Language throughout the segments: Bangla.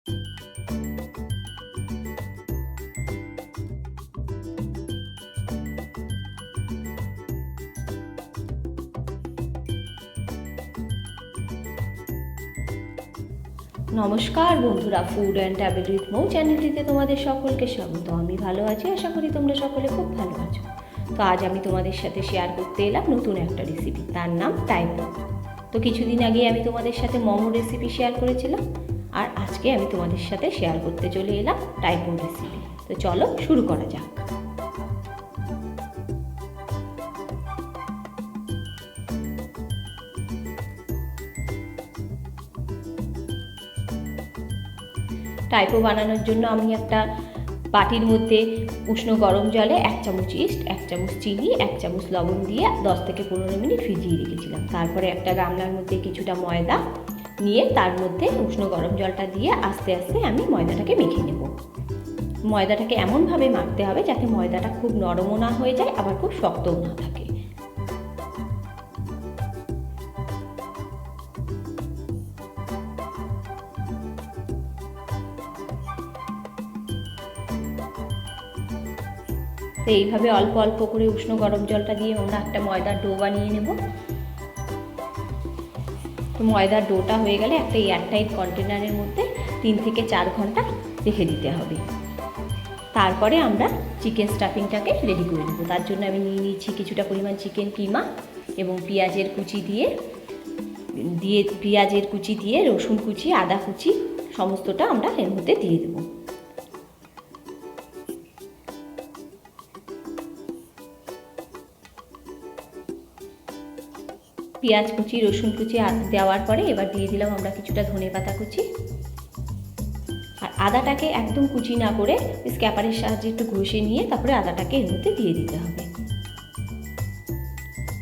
নমস্কার বন্ধুরা, ফুড অ্যান্ড ট্রাভেল উইথ মৌ চ্যানেলটিতে তোমাদের সকলকে স্বাগত। আমি ভালো আছি, আশা করি তোমরা সকলে খুব ভালো আছো। তো আজ আমি তোমাদের সাথে শেয়ার করতে এলাম নতুন একটা রেসিপি, তার নাম টাইপো। তো কিছুদিন আগে আমি তোমাদের সাথে মোমো রেসিপি শেয়ার করেছিলাম, আর আজকে আমি তোমাদের সাথে শেয়ার করতে চলে এলাম টাইপো রেসিপি। তো চলো শুরু করা যাক। টাইপো বানানোর জন্য আমি একটা বাটির মধ্যে উষ্ণ গরম জলে 1 চামচ ইস্ট, 1 চামচ চিনি, 1 চামচ লবণ দিয়ে 10 থেকে 15 মিনিট ভিজিয়ে রেখেছিলাম। তারপরে একটা গামলার মধ্যে কিছুটা ময়দা নিয়ে তার মধ্যে উষ্ণ গরম জলটা দিয়ে আস্তে আস্তে আমি ময়দাটাকে মেখে নেব। ময়দাটাকে এমনভাবে মাখতে হবে যাতে ময়দাটা খুব নরমও না হয়ে যায়, আবার খুব শক্তও না থাকে। তো এইভাবে অল্প অল্প করে উষ্ণ গরম জলটা দিয়ে আমরা একটা ময়দার ডো বানিয়ে নেব। তো ময়দার ডোটা হয়ে গেলে একটা এয়ারটাইট কন্টেনারের মধ্যে 3 থেকে 4 ঘন্টা রেখে দিতে হবে। তারপরে আমরা চিকেন স্টাফিংটাকে রেডি করে নেব। তার জন্য আমি নিয়ে নিচ্ছি কিছুটা পরিমাণ চিকেন কিমা এবং পেঁয়াজের কুচি দিয়ে রসুন কুচি, আদা কুচি সমস্তটা আমরা এর মধ্যে দিয়ে দেবো। পেঁয়াজ কুচি, রসুন কুচি দেওয়ার পরে এবার দিয়ে দিলাম আমরা কিছুটা ধনেপাতা কুচি। আর আদাটাকে একদম কুচি না করে স্ক্যাপারের সাহায্যে একটু ঘষে নিয়ে তারপরে আদাটাকে এর মধ্যে দিয়ে দিতে হবে।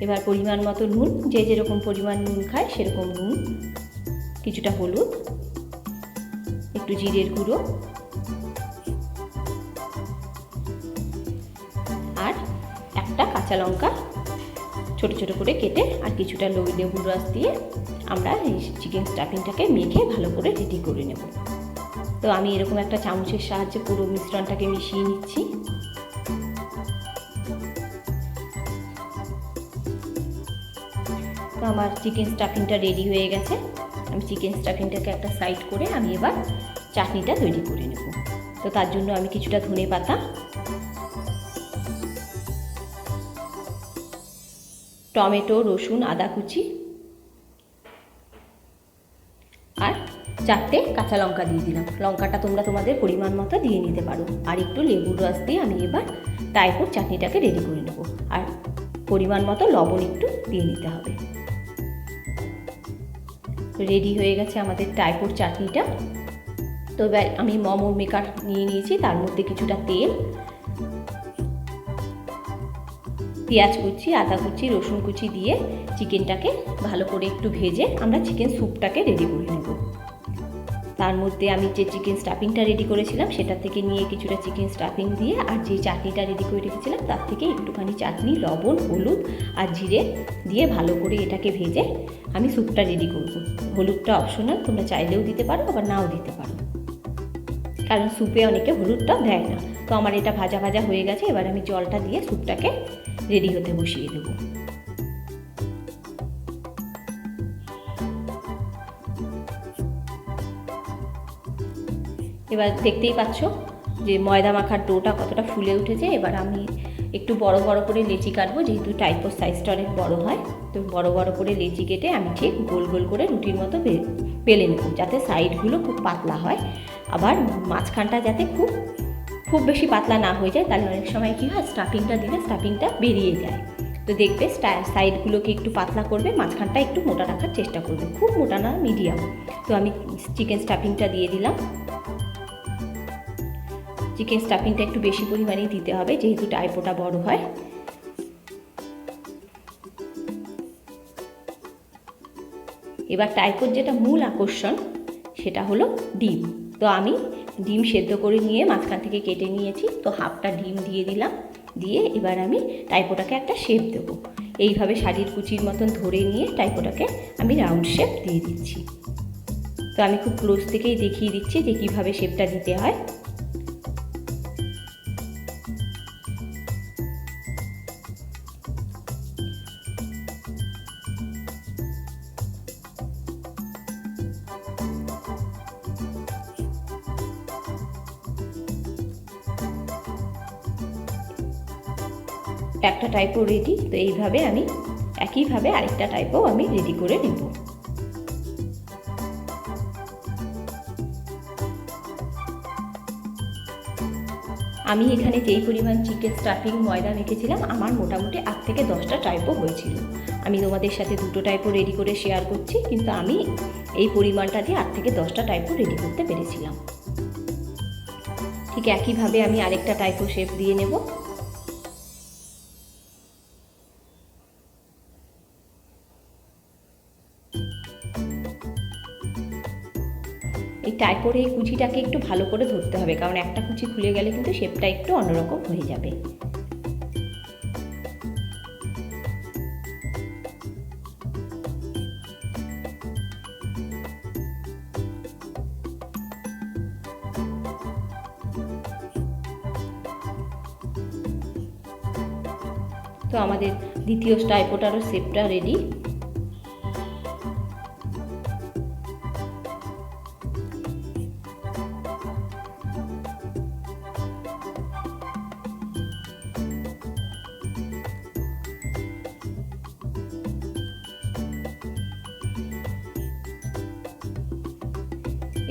এবার পরিমাণ মতো নুন, যে যেরকম পরিমাণ নুন খায় সেরকম নুন, কিছুটা হলুদ, একটু জিরের গুঁড়ো আর একটা কাঁচা লঙ্কা ছোট ছোট করে কেটে আর কিছুটা লেবুর রস দিয়ে আমরা এই চিকেন স্টাফিংটাকে মেখে ভালো করে রেডি করে নেব। তো আমি এরকম একটা চামচের সাহায্যে পুরো মিশ্রণটাকে মিশিয়ে নিচ্ছি। তো আমার চিকেন স্টাফিংটা রেডি হয়ে গেছে। আমি চিকেন স্টাফিংটাকে একটা সাইড করে আমি এবার চাটনিটা তৈরি করে নেব। তো তার জন্য আমি কিছুটা ধনেপাতা, টমেটো, রসুন, আদা কুচি আর 4টে কাঁচা লঙ্কা দিয়ে দিলাম। লঙ্কাটা তোমরা তোমাদের পরিমাণ মতো দিয়ে নিতে পারো। আর একটু লেবুর রস দিয়ে আমি এবার টাইপোর চাটনিটাকে রেডি করে নেব। আর পরিমাণ মতো লবণ একটু দিয়ে নিতে হবে। রেডি হয়ে গেছে আমাদের টাইপোর চাটনিটা। তো এবার আমি মোমো মেকার নিয়ে নিয়েছি, তার মধ্যে কিছুটা তেল, পেঁয়াজ কুচি, আদা কুচি, রসুন কুচি দিয়ে চিকেনটাকে ভালো করে একটু ভেজে আমরা চিকেন স্যুপটাকে রেডি করে নেব। তার মধ্যে আমি যে চিকেন স্টাফিংটা রেডি করেছিলাম সেটা থেকে নিয়ে কিছুটা চিকেন স্টাফিং দিয়ে আর যে চাটনিটা রেডি করে রেখেছিলাম তার থেকে একটুখানি চাটনি, লবণ, হলুদ আর জিরে দিয়ে ভালো করে এটাকে ভেজে আমি স্যুপটা রেডি করব। হলুদটা অপশনাল, তোমরা চাইলেও দিতে পারো আবার নাও দিতে পারো, কারণ স্যুপে অনেকে হলুদটা দেয় না। তো আমার এটা ভাজা ভাজা হয়ে গেছে। এবার আমি জলটা দিয়ে স্যুপটাকে রেডি হতে বসিয়ে দেব। এবার দেখতেই পাচ্ছ যে ময়দা মাখার ডোটা কতটা ফুলে উঠেছে। এবার আমি একটু বড় বড় করে লেচি কাটবো, যেহেতু টাইপোর সাইজটা অনেক বড় হয়। তো বড় বড় করে লেচি কেটে আমি ঠিক গোল গোল করে রুটির মতো বেলে নেব, যাতে সাইডগুলো খুব পাতলা হয়, আবার মাঝখানটা যাতে খুব বেশি পাতলা না হয়ে যায়। তাহলে অনেক সময় কী হয়, স্টাফিংটা দিলে স্টাফিংটা বেরিয়ে যায়। তো দেখবে সাইডগুলোকে একটু পাতলা করবে, মাঝখানটা একটু মোটা রাখার চেষ্টা করবে, খুব মোটা না, মিডিয়াম। তো আমি চিকেন স্টাফিংটা দিয়ে দিলাম। চিকেন স্টাফিংটা একটু বেশি পরিমাণেই দিতে হবে, যেহেতু টাইপোটা বড় হয়। এবার টাইপোর যেটা মূল আকর্ষণ সেটা হলো ডিম। তো আমি ডিম সেদ্ধ করে নিয়ে মাঝখান থেকে কেটে নিয়েছি। তো হাফটা ডিম দিয়ে দিলাম, দিয়ে এবার আমি টাইপোটাকে একটা শেপ দেবো। এইভাবে শাড়ির কুচির মতন ধরে নিয়ে টাইপোটাকে আমি রাউন্ড শেপ দিয়ে দিচ্ছি। তো আমি খুব ক্লোজ থেকেই দেখিয়ে দিচ্ছি যে কীভাবে শেপটা দিতে হয়। একটা টাইপও রেডি। তো এইভাবে আমি একইভাবে আরেকটা টাইপও আমি রেডি করে নেব। আমি এখানে যেই পরিমাণ চিকেন স্টাফিং ময়দা মেখেছিলাম আমার মোটামুটি 8 থেকে 10টা টাইপও হয়েছিল। আমি তোমাদের সাথে 2টো টাইপও রেডি করে শেয়ার করছি, কিন্তু আমি এই পরিমাণটা দিয়ে 8 থেকে 10টা টাইপও রেডি করতে পেরেছিলাম। ঠিক একইভাবে আমি আরেকটা টাইপও শেপ দিয়ে নেব। এই টাইপোর এই কুচিটাকে একটু ভালো করে ধরতে হবে, কারণ একটা কুচি খুলে গেলে কিন্তু শেপটা একটু অন্যরকম হয়ে যাবে। তো আমাদের দ্বিতীয় টাইপোটারও শেপটা রেডি।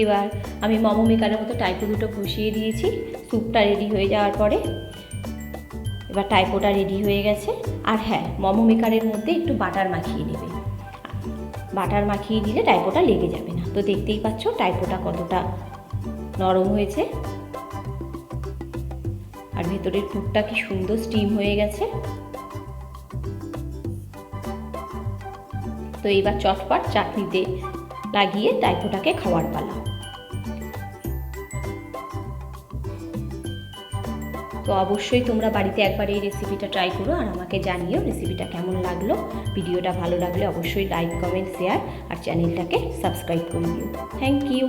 এবার আমি মোমো মেকারের মতো টাইপো দুটো বসিয়ে দিয়েছি। স্যুপটা রেডি হয়ে যাওয়ার পরে এবার টাইপোটা রেডি হয়ে গেছে। আর হ্যাঁ, মোমো মেকারের মধ্যে একটু বাটার মাখিয়ে নেবে। বাটার মাখিয়ে দিলে টাইপোটা লেগে যাবে না। তো দেখতেই পাচ্ছ টাইপোটা কতটা নরম হয়েছে, আর ভেতরের পুরটা কি সুন্দর স্টিম হয়ে গেছে। তো এবার চটপট চাটনিতে লাগিয়ে টাইপোটাকে খাওয়ার পালা। তো অবশ্যই তোমরা বাড়িতে একবার এই রেসিপিটা ট্রাই করো আর আমাকে জানিও রেসিপিটা কেমন লাগলো। ভিডিওটা ভালো লাগলে অবশ্যই লাইক, কমেন্ট, শেয়ার আর চ্যানেলটাকে সাবস্ক্রাইব করে দিও। Thank you.